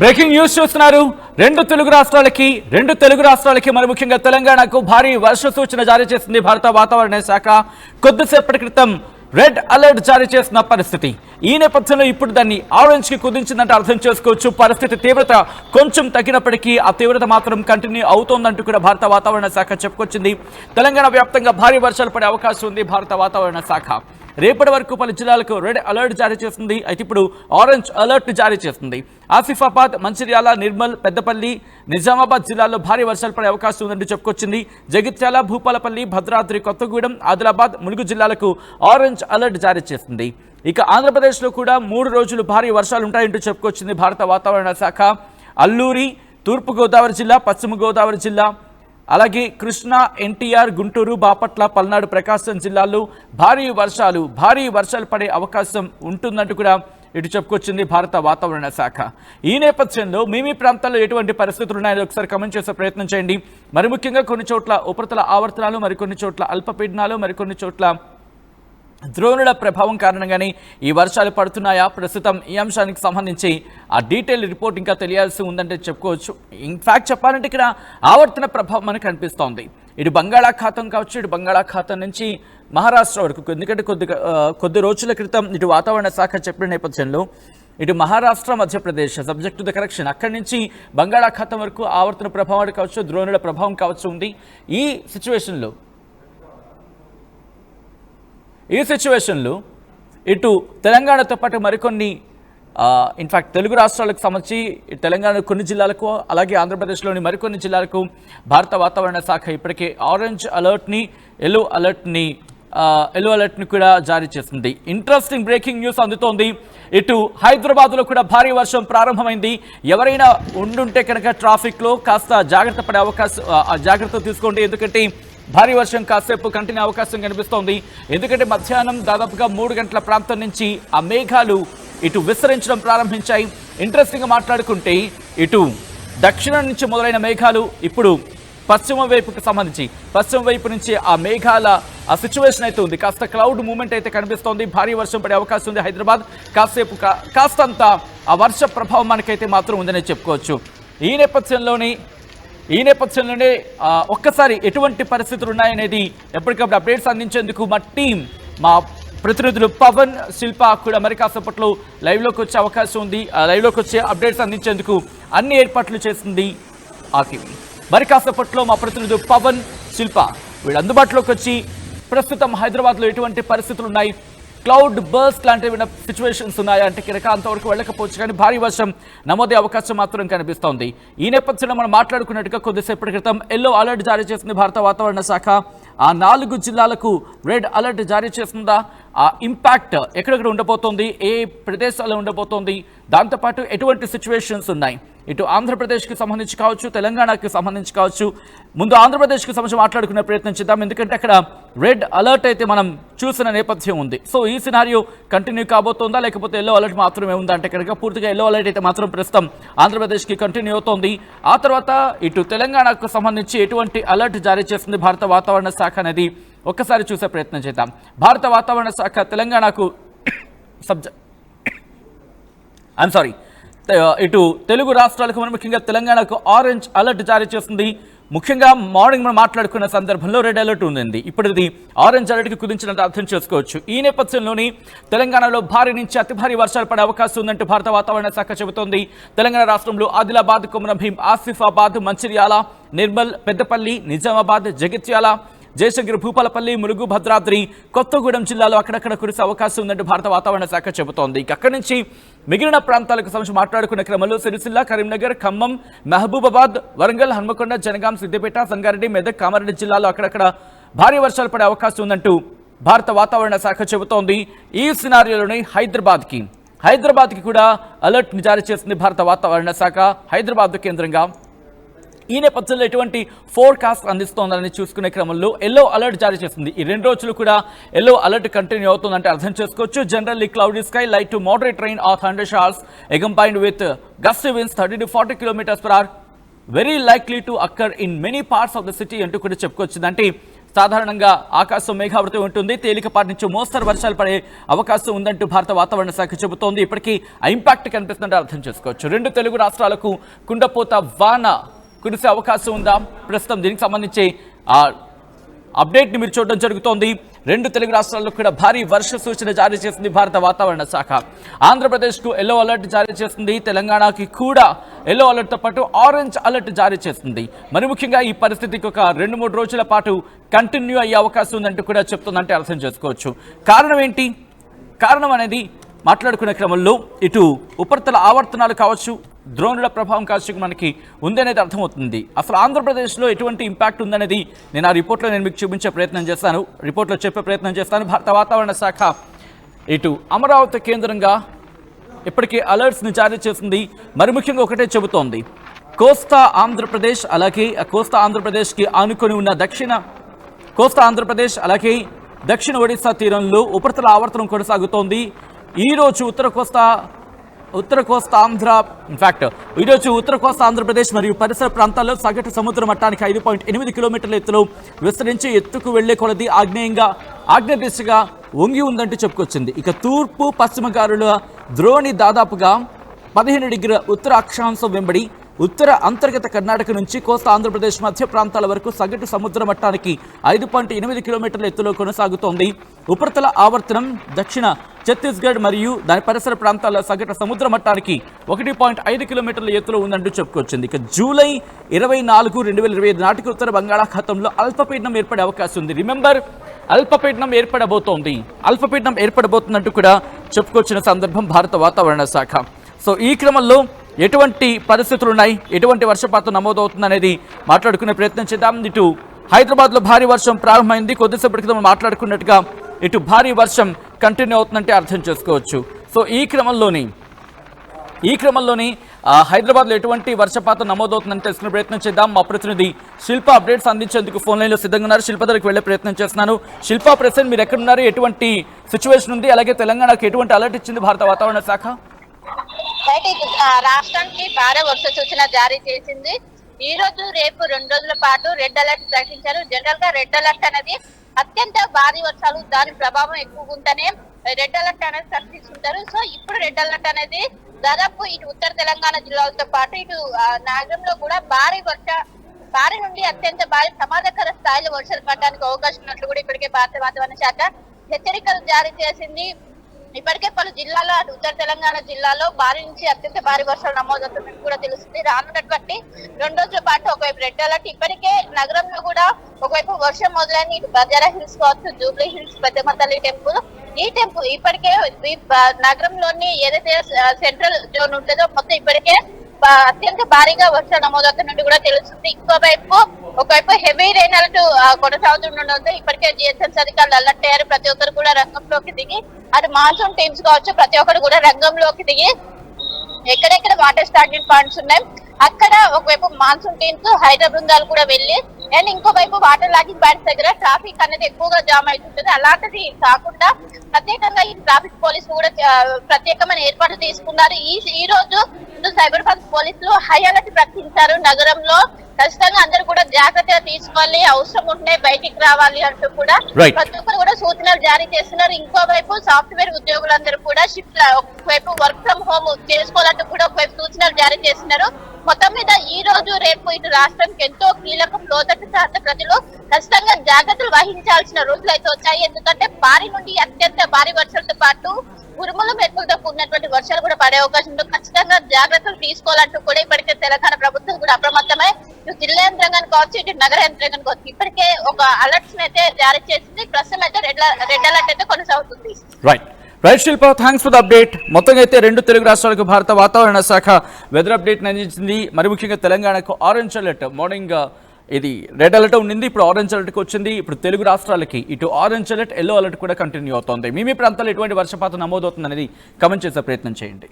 Breaking news చూస్తున్నారు. రెండు తెలుగు రాష్ట్రాలకి మరి ముఖ్యంగా తెలంగాణకు భారీ వర్ష సూచన జారీ చేసింది భారత వాతావరణ శాఖ. కొద్దిసేపటి క్రితం రెడ్ అలర్ట్ జారీ చేసిన పరిస్థితి. ఈ నేపథ్యంలో ఇప్పుడు దాన్ని ఆరెంజ్ కి కుదించిందంటే అర్థం చేసుకోవచ్చు. పరిస్థితి తీవ్రత కొంచెం తగ్గినప్పటికీ ఆ తీవ్రత మాత్రం కంటిన్యూ అవుతోందంటూ కూడా భారత వాతావరణ శాఖ చెప్పుకొచ్చింది. తెలంగాణ వ్యాప్తంగా భారీ వర్షాలు పడే అవకాశం ఉంది భారత వాతావరణ శాఖ. రేపటి వరకు పలు జిల్లాలకు రెడ్ అలర్ట్ జారీ చేస్తుంది. అయితే ఇప్పుడు ఆరెంజ్ అలర్ట్ జారీ చేస్తుంది. ఆసిఫాబాద్, మంచిర్యాల, నిర్మల్, పెద్దపల్లి, నిజామాబాద్ జిల్లాల్లో భారీ వర్షాలు పడే అవకాశం ఉందంటూ చెప్పుకొచ్చింది. జగిత్యాల, భూపాలపల్లి, భద్రాద్రి కొత్తగూడెం, ఆదిలాబాద్, ములుగు జిల్లాలకు ఆరెంజ్ అలర్ట్ జారీ చేస్తుంది. ఇక ఆంధ్రప్రదేశ్లో కూడా 3 రోజులు భారీ వర్షాలు ఉంటాయంటూ చెప్పుకొచ్చింది భారత వాతావరణ శాఖ. అల్లూరి, తూర్పుగోదావరి జిల్లా, పశ్చిమ గోదావరి జిల్లా, అలాగే కృష్ణా, ఎన్టీఆర్, గుంటూరు, బాపట్ల, పల్నాడు, ప్రకాశం జిల్లాల్లో భారీ వర్షాలు పడే అవకాశం ఉంటుందంటూ కూడా ఇటు చెప్పుకొచ్చింది భారత వాతావరణ శాఖ. ఈ నేపథ్యంలో మీ ప్రాంతాల్లో ఎటువంటి పరిస్థితులు ఉన్నాయో ఒకసారి కమెంట్ చేసే ప్రయత్నం చేయండి. మరి ముఖ్యంగా కొన్ని చోట్ల ఉపరితల ఆవర్తనాలు, మరికొన్ని చోట్ల అల్పపీడనాలు, మరికొన్ని చోట్ల ద్రోణుల ప్రభావం కారణంగానే ఈ వర్షాలు పడుతున్నాయా? ప్రస్తుతం ఈ అంశానికి సంబంధించి ఆ డీటెయిల్ రిపోర్ట్ ఇంకా తెలియాల్సి ఉందంటే చెప్పుకోవచ్చు. ఇన్ఫ్యాక్ట్ చెప్పాలంటే ఇక్కడ ఆవర్తన ప్రభావం మనకు కనిపిస్తోంది. ఇటు బంగాళాఖాతం కావచ్చు, ఇటు బంగాళాఖాతం నుంచి మహారాష్ట్ర వరకు. ఎందుకంటే కొద్ది రోజుల క్రితం ఇటు వాతావరణ శాఖ చెప్పిన నేపథ్యంలో ఇటు Maharashtra, Madhya Pradesh subject to the correction, అక్కడి నుంచి బంగాళాఖాతం వరకు ఆవర్తన ప్రభావం కావచ్చు, ద్రోణుల ప్రభావం కావచ్చు ఉంది. ఈ సిచ్యువేషన్లో ఇటు తెలంగాణతో పాటు మరికొన్ని ఇన్ఫ్యాక్ట్ తెలుగు రాష్ట్రాలకు సంబంధించి తెలంగాణ కొన్ని జిల్లాలకు, అలాగే ఆంధ్రప్రదేశ్లోని మరికొన్ని జిల్లాలకు భారత వాతావరణ శాఖ ఇప్పటికే ఆరెంజ్ అలర్ట్ని, ఎల్లో అలర్ట్ని కూడా జారీ చేసింది. ఇంట్రెస్టింగ్ బ్రేకింగ్ న్యూస్ అందుతోంది. ఇటు హైదరాబాద్లో కూడా భారీ వర్షం ప్రారంభమైంది. ఎవరైనా ఉండుంటే కనుక ట్రాఫిక్లో కాస్త జాగ్రత్త తీసుకోండి. ఎందుకంటే భారీ వర్షం కాసేపు కంటిన్యూ అవకాశం కనిపిస్తోంది. ఎందుకంటే మధ్యాహ్నం దాదాపుగా 3 గంటల ప్రాంతం నుంచి ఆ మేఘాలు ఇటు విస్తరించడం ప్రారంభించాయి. ఇంట్రెస్టింగ్గా మాట్లాడుకుంటే ఇటు దక్షిణం నుంచి మొదలైన మేఘాలు ఇప్పుడు పశ్చిమ వైపు నుంచి ఆ మేఘాల ఆ సిచ్యువేషన్ అయితే ఉంది. కాస్త క్లౌడ్ మూవ్మెంట్ అయితే కనిపిస్తోంది. భారీ వర్షం పడే అవకాశం ఉంది. హైదరాబాద్ కాస్తంత ఆ వర్ష ప్రభావం మనకైతే మాత్రం ఉందనే చెప్పుకోవచ్చు. ఈ నేపథ్యంలోనే ఒక్కసారి ఎటువంటి పరిస్థితులు ఉన్నాయనేది ఎప్పటికప్పుడు అప్డేట్స్ అందించేందుకు మా ప్రతినిధులు పవన్, శిల్ప కూడా మరి కాసేపట్లో లైవ్లోకి వచ్చే అవకాశం ఉంది. లైవ్లోకి వచ్చే అప్డేట్స్ అందించేందుకు అన్ని ఏర్పాట్లు చేసింది ఆర్టీవీ. మరి కాసేపట్లో మా ప్రతినిధులు పవన్, శిల్ప వీళ్ళు అందుబాటులోకి వచ్చి ప్రస్తుతం హైదరాబాద్లో ఎటువంటి పరిస్థితులు ఉన్నాయి, క్లౌడ్ బర్స్ట్ లాంటి సిచ్యువేషన్స్ ఉన్నాయా అంటే కనుక అంతవరకు వెళ్ళకపోవచ్చు, కానీ భారీ వర్షం నమోదే అవకాశం మాత్రం కనిపిస్తోంది. ఈ నేపథ్యంలో మనం మాట్లాడుకున్నట్టుగా కొద్దిసేపటి క్రితం ఎల్లో అలర్ట్ జారీ చేసింది భారత వాతావరణ శాఖ. ఆ 4 జిల్లాలకు రెడ్ అలర్ట్ జారీ చేస్తుందా? ఆ ఇంపాక్ట్ ఎక్కడెక్కడ ఉండబోతోంది, ఏ ప్రదేశాల్లో ఉండబోతోంది, దాంతోపాటు ఎటువంటి సిచ్యువేషన్స్ ఉన్నాయి, ఇటు ఆంధ్రప్రదేశ్కి సంబంధించి కావచ్చు, తెలంగాణకి సంబంధించి కావచ్చు. ముందు ఆంధ్రప్రదేశ్కి సంబంధించి మాట్లాడుకునే ప్రయత్నం చేద్దాం. ఎందుకంటే అక్కడ రెడ్ అలర్ట్ అయితే మనం చూసిన నేపథ్యం ఉంది. సో ఈ సినారియో కంటిన్యూ కాబోతోందా, లేకపోతే ఎల్లో అలర్ట్ మాత్రమే ఉందా అంటే కనుక పూర్తిగా ఎల్లో అలర్ట్ అయితే మాత్రం ప్రస్తుతం ఆంధ్రప్రదేశ్కి కంటిన్యూ అవుతోంది. ఆ తర్వాత ఇటు తెలంగాణకు సంబంధించి ఎటువంటి అలర్ట్ జారీ చేస్తుంది భారత వాతావరణ శాఖ అనేది ఒక్కసారి చూసే ప్రయత్నం చేద్దాం. భారత వాతావరణ శాఖ తెలంగాణకు ఇటు తెలుగు రాష్ట్రాలకు ముఖ్యంగా తెలంగాణకు ఆరెంజ్ అలర్ట్ జారీ చేస్తుంది. ముఖ్యంగా మార్నింగ్ మనం మాట్లాడుకున్న సందర్భంలో రెడ్ అలర్ట్ ఉంది. ఇప్పుడు ఇది ఆరెంజ్ అలర్ట్కి కుదించినట్టు అర్థం చేసుకోవచ్చు. ఈ నేపథ్యంలోని తెలంగాణలో భారీ నుంచి అతి భారీ వర్షాలు పడే అవకాశం ఉందంటూ భారత వాతావరణ శాఖ చెబుతోంది. తెలంగాణ రాష్ట్రంలో ఆదిలాబాద్, కొమరంభీం, ఆసిఫాబాద్, మంచిర్యాల, నిర్మల్, పెద్దపల్లి, నిజామాబాద్, జగిత్యాల, జయశంకర్, భూపాలపల్లి, ములుగు, భద్రాద్రి, కొత్తగూడెం జిల్లాలో అక్కడక్కడ కురిసే అవకాశం ఉందంటూ భారత వాతావరణ శాఖ చెబుతోంది. అక్కడి నుంచి మిగిలిన ప్రాంతాలకు సంబంధించి మాట్లాడుకున్న క్రమంలో సిరిసిల్ల, కరీంనగర్, ఖమ్మం, మహబూబాబాద్, వరంగల్, హన్మకొండ, జనగాం, సిద్దిపేట, సంగారెడ్డి, మెదక్, కామారెడ్డి జిల్లాలో అక్కడక్కడ భారీ వర్షాలు పడే అవకాశం ఉందంటూ భారత వాతావరణ శాఖ చెబుతోంది. ఈ సినారియోలోని హైదరాబాద్కి కూడా అలర్ట్ని జారీ చేసింది భారత వాతావరణ శాఖ, హైదరాబాద్ కేంద్రంగా. ఈ నేపథ్యంలో ఎటువంటి ఫోర్కాస్ట్ అందిస్తోందని చూసుకునే క్రమంలో ఎల్లో అలర్ట్ జారీ చేస్తుంది. ఈ 2 రోజులు కూడా ఎల్లో అలర్ట్ కంటిన్యూ అవుతుందంటే అర్థం చేసుకోవచ్చు. Generally cloudy sky, light to moderate rain or thunder showers combined with gusty winds 30 to 40 km/h very likely to occur in many parts of the city అంటూ కూడా చెప్పుకొచ్చింది. అంటే సాధారణంగా ఆకాశం మేఘావృతం ఉంటుంది, తేలికపాటి నుంచి మోస్తరు వర్షాలు పడే అవకాశం ఉందంటూ భారత వాతావరణ శాఖ చెబుతోంది. ఇప్పటికీ ఆ ఇంపాక్ట్ కనిపిస్తుందంటే అర్థం చేసుకోవచ్చు. 2 తెలుగు రాష్ట్రాలకు కుండపోత వాన కురిసే అవకాశం ఉందా? ప్రస్తుతం దీనికి సంబంధించి అప్డేట్ని మీరు చూడడం జరుగుతోంది. 2 తెలుగు రాష్ట్రాల్లో కూడా భారీ వర్ష సూచన జారీ చేసింది భారత వాతావరణ శాఖ. ఆంధ్రప్రదేశ్కు ఎల్లో అలర్ట్ జారీ చేసింది, తెలంగాణకి కూడా ఎల్లో అలర్ట్తో పాటు ఆరెంజ్ అలర్ట్ జారీ చేస్తుంది. మరి ముఖ్యంగా ఈ పరిస్థితికి ఒక 2-3 రోజుల పాటు కంటిన్యూ అయ్యే అవకాశం ఉందంటూ కూడా చెప్తుందంటే అర్థం చేసుకోవచ్చు. కారణం ఏంటి? కారణం అనేది మాట్లాడుకునే క్రమంలో ఇటు ఉపరితల ఆవర్తనాలు కావచ్చు, ద్రోణుల ప్రభావం కావచ్చు మనకి ఉందనేది అర్థమవుతుంది. అసలు ఆంధ్రప్రదేశ్లో ఎటువంటి ఇంపాక్ట్ ఉందనేది నేను ఆ రిపోర్ట్లో మీకు చూపించే ప్రయత్నం చేస్తాను, రిపోర్ట్లో చెప్పే ప్రయత్నం చేస్తాను. భారత వాతావరణ శాఖ ఇటు అమరావతి కేంద్రంగా ఇప్పటికే అలర్ట్స్ని జారీ చేసింది. మరి ముఖ్యంగా ఒకటే చెబుతోంది, కోస్తా ఆంధ్రప్రదేశ్ అలాగే కోస్తా ఆంధ్రప్రదేశ్కి ఆనుకొని ఉన్న కోస్తా ఆంధ్రప్రదేశ్ అలాగే దక్షిణ ఒడిశా తీరంలో ఉపరితల ఆవర్తనం కొనసాగుతోంది. ఈరోజు ఉత్తర కోస్తా ఆంధ్రప్రదేశ్ మరియు పరిసర ప్రాంతాల్లో సగటు సముద్ర మట్టానికి 5.8 కిలోమీటర్ల ఎత్తులో విస్తరించి ఎత్తుకు వెళ్లే కొలది ఆగ్నేయ దిశగా వంగి ఉందంటూ చెప్పుకొచ్చింది. ఇక తూర్పు పశ్చిమ గాలుల ద్రోణి దాదాపుగా 15 డిగ్రీల ఉత్తర అక్షాంశం వెంబడి ఉత్తర అంతర్గత కర్ణాటక నుంచి కోస్తా ఆంధ్రప్రదేశ్ మధ్య ప్రాంతాల వరకు సగటు సముద్ర మట్టానికి 5.8 కిలోమీటర్ల ఎత్తులో కొనసాగుతోంది. ఉపరితల ఆవర్తనం దక్షిణ ఛత్తీస్గఢ్ మరియు దాని పరిసర ప్రాంతాల సగటు సముద్ర మట్టానికి 1.5 కిలోమీటర్ల ఎత్తులో ఉందంటూ చెప్పుకొచ్చింది. ఇక జూలై 24, 2025 నాటికి ఉత్తర బంగాళాఖాతంలో అల్పపీడనం ఏర్పడే అవకాశం ఉంది. రిమెంబర్, అల్పపీడనం ఏర్పడబోతుందంటూ కూడా చెప్పుకొచ్చిన సందర్భం భారత వాతావరణ శాఖ. సో ఈ క్రమంలో ఎటువంటి పరిస్థితులు ఉన్నాయి, ఎటువంటి వర్షపాతం నమోదవుతుందనేది మాట్లాడుకునే ప్రయత్నం చేద్దాం. ఇటు హైదరాబాద్లో భారీ వర్షం ప్రారంభమైంది. కొద్దిసేపటి క్రితం మాట్లాడుకున్నట్టుగా ఇటు భారీ వర్షం కంటిన్యూ అవుతుందంటే అర్థం చేసుకోవచ్చు. సో ఈ క్రమంలోని హైదరాబాద్లో ఎటువంటి వర్షపాతం నమోదవుతుందని తెలుసుకునే ప్రయత్నం చేద్దాం. మా ప్రతినిధి శిల్ప అప్డేట్స్ అందించేందుకు ఫోన్ లైన్లో సిద్ధంగా ఉన్నారు. శిల్ప దగ్గరికి వెళ్లే ప్రయత్నం చేస్తున్నాను. శిల్ప, ప్రెసెంట్ మీరు ఎక్కడున్నారు? ఎటువంటి సిచ్యువేషన్ ఉంది? అలాగే తెలంగాణకు ఎటువంటి అలర్ట్ ఇచ్చింది భారత వాతావరణ శాఖ? రాష్ట్రానికి భారీ వర్ష సూచన జారీ చేసింది. ఈ రోజు రేపు 2 రోజుల పాటు రెడ్ అలర్ట్ ప్రకటించారు. జనరల్ గా రెడ్ అలర్ట్ అనేది అత్యంత భారీ వర్షాలు, దాని ప్రభావం ఎక్కువగా ఉంటేనే రెడ్ అలర్ట్ అనేది ప్రకటిస్తుంటారు. సో ఇప్పుడు రెడ్ అలర్ట్ అనేది దాదాపు ఇటు ఉత్తర తెలంగాణ జిల్లాలతో పాటు ఇటు నగరంలో కూడా భారీ నుండి అత్యంత భారీ ప్రమాదకర స్థాయిలో వర్షాలు పడడానికి అవకాశం ఉన్నట్లు కూడా ఇప్పటికే భారత వాతావరణ శాఖ హెచ్చరికలు జారీ చేసింది. ఇప్పటికే పలు జిల్లాలో అటు ఉత్తర తెలంగాణ జిల్లాలో భారీ నుంచి అత్యంత భారీ వర్షాలు నమోదవుతున్నట్టు కూడా తెలుస్తుంది. రానున్నటువంటి 2 రోజుల పాటు ఒకవైపు రెడ్ అలర్ట్. ఇప్పటికే నగరంలో కూడా ఒకవైపు వర్షం మొదలైన ఇటు బంజారా హిల్స్ కావచ్చు, జూబ్లీ హిల్స్, పెద్దమ్మ తల్లి టెంపుల్ ఇప్పటికే నగరంలోని ఏదైతే సెంట్రల్ జోన్ ఉంటుందో మొత్తం ఇప్పటికే అత్యంత భారీగా వర్షాలు నమోదవుతున్నట్టు కూడా తెలుస్తుంది. ఒకవైపు హెవీ రెయిన్ అలర్ట్ కొనసాగుతుండడంతో ఇప్పటికే జిహెచ్ఎంసీ అధికారులు అలర్ట్ అయ్యారు. ప్రతి ఒక్కరు కూడా రంగంలోకి దిగి, అటు మాన్సూన్ టీమ్స్ కావచ్చు, ప్రతి ఒక్కరు కూడా రంగంలోకి దిగి ఎక్కడెక్కడ వాటర్ స్టాగ్నెంట్ పాయింట్స్ ఉన్నాయి అక్కడ ఒకవైపు మాన్సూన్ టీమ్స్, హైడ్రా బృందాలు కూడా వెళ్ళి, అండ్ ఇంకోవైపు వాటర్ లాగింగ్ పాయింట్స్ దగ్గర ట్రాఫిక్ అనేది ఎక్కువగా జామ్ అవుతుంటుంది. అలాంటిది కాకుండా ప్రత్యేకంగా ఈ ట్రాఫిక్ పోలీసులు కూడా ప్రత్యేకమైన ఏర్పాట్లు తీసుకున్నారు. ఈ రోజు సైబరాబాద్ పోలీసులు హై అలర్ట్ ప్రకటించారు. నగరంలో ఖచ్చితంగా అందరూ కూడా జాగ్రత్తగా తీసుకోవాలి, అవసరం ఉంటే బయటికి రావాలి అంటూ కూడా ప్రతి ఒక్కరు కూడా సూచనలు జారీ చేస్తున్నారు. ఇంకోవైపు సాఫ్ట్వేర్ ఉద్యోగులందరూ కూడా షిఫ్ట్ ఒకవైపు వర్క్ ఫ్రం హోమ్ చేసుకోవాలంటూ కూడా ఒకవైపు సూచనలు జారీ చేస్తున్నారు. మొత్తం మీద ఈ రోజు రేపు ఇటు రాష్ట్రానికి ఎంతో కీలకం. లోతట్టు ప్రాంత ప్రజలు ఖచ్చితంగా జాగ్రత్తలు వహించాల్సిన రోజులు అయితే వచ్చాయి. ఎందుకంటే భారీ నుండి అత్యంత భారీ వర్షాలతో పాటు ఉరుములు మెరుపులతో కూడినటువంటి వర్షాలు కూడా పడే అవకాశం ఉంది. ఖచ్చితంగా జాగ్రత్తలు తీసుకోవాలంటూ కూడా ఇప్పటికే తెలంగాణ ప్రభుత్వం కూడా అప్రమత్తమై ఇటు జిల్లా యంత్రాంగాన్ని కావచ్చు, ఇటు నగర యంత్రాంగాన్ని కావచ్చు ఇప్పటికే ఒక అలర్ట్స్ అయితే జారీ చేసింది. ప్రస్తుతం అయితే రెడ్ అలర్ట్ అయితే కొనసాగుతుంది. Right Shilpa, thanks for the update. మొత్తంగా అయితే 2 తెలుగు రాష్ట్రాలకు భారత వాతావరణ శాఖ వెదర్ అప్డేట్ అందించింది. మరి ముఖ్యంగా తెలంగాణకు ఆరెంజ్ అలర్ట్, మార్నింగ్ ఇది రెడ్ అలర్ట్ ఉండింది, ఇప్పుడు ఆరెంజ్ అలర్ట్కి వచ్చింది. ఇప్పుడు తెలుగు రాష్ట్రాలకి ఇటు ఆరెంజ్ అలర్ట్, ఎల్లో అలర్ట్ కూడా కంటిన్యూ అవుతోంది. మీ ప్రాంతాల్లో ఎటువంటి వర్షపాతం నమోదవుతుంది అనేది కమెంట్ చేసే ప్రయత్నం చేయండి.